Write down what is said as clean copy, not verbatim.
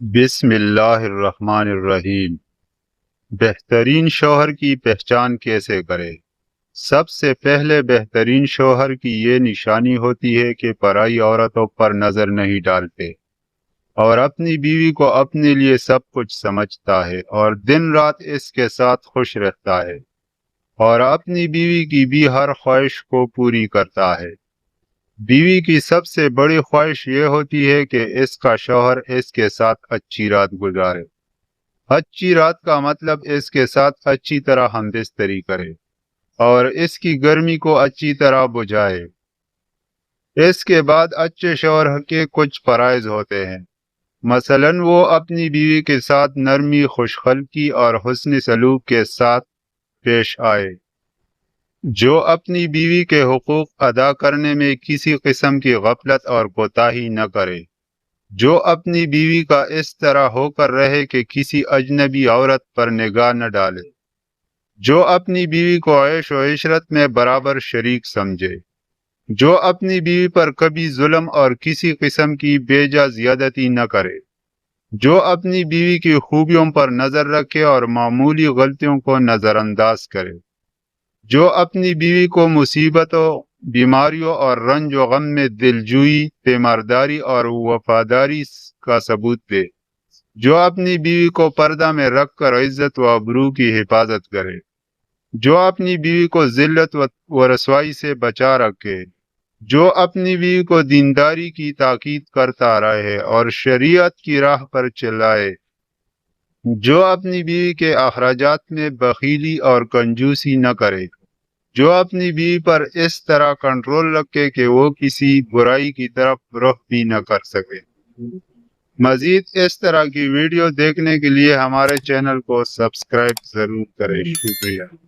بسم اللہ الرحمن الرحیم۔ بہترین شوہر کی پہچان کیسے کرے؟ سب سے پہلے بہترین شوہر کی یہ نشانی ہوتی ہے کہ پرائی عورتوں پر نظر نہیں ڈالتے اور اپنی بیوی کو اپنے لیے سب کچھ سمجھتا ہے اور دن رات اس کے ساتھ خوش رہتا ہے اور اپنی بیوی کی بھی ہر خواہش کو پوری کرتا ہے۔ بیوی کی سب سے بڑی خواہش یہ ہوتی ہے کہ اس کا شوہر اس کے ساتھ اچھی رات گزارے۔ اچھی رات کا مطلب اس کے ساتھ اچھی طرح ہم بستری کرے اور اس کی گرمی کو اچھی طرح بجھائے۔ اس کے بعد اچھے شوہر کے کچھ فرائض ہوتے ہیں، مثلاً وہ اپنی بیوی کے ساتھ نرمی، خوشخلقی اور حسن سلوک کے ساتھ پیش آئے، جو اپنی بیوی کے حقوق ادا کرنے میں کسی قسم کی غفلت اور کوتاہی نہ کرے، جو اپنی بیوی کا اس طرح ہو کر رہے کہ کسی اجنبی عورت پر نگاہ نہ ڈالے، جو اپنی بیوی کو عیش و عشرت میں برابر شریک سمجھے، جو اپنی بیوی پر کبھی ظلم اور کسی قسم کی بے جا زیادتی نہ کرے، جو اپنی بیوی کی خوبیوں پر نظر رکھے اور معمولی غلطیوں کو نظر انداز کرے، جو اپنی بیوی کو مصیبتوں، بیماریوں اور رنج و غم میں دلجوئی، تیمارداری اور وفاداری کا ثبوت دے، جو اپنی بیوی کو پردہ میں رکھ کر عزت و آبرو کی حفاظت کرے، جو اپنی بیوی کو ذلت و رسوائی سے بچا رکھے، جو اپنی بیوی کو دینداری کی تاکید کرتا رہے اور شریعت کی راہ پر چلائے، جو اپنی بیوی کے اخراجات میں بخیلی اور کنجوسی نہ کرے، جو اپنی بیوی پر اس طرح کنٹرول رکھے کہ وہ کسی برائی کی طرف رخ بھی نہ کر سکے۔ مزید اس طرح کی ویڈیو دیکھنے کے لیے ہمارے چینل کو سبسکرائب ضرور کریں۔ شکریہ۔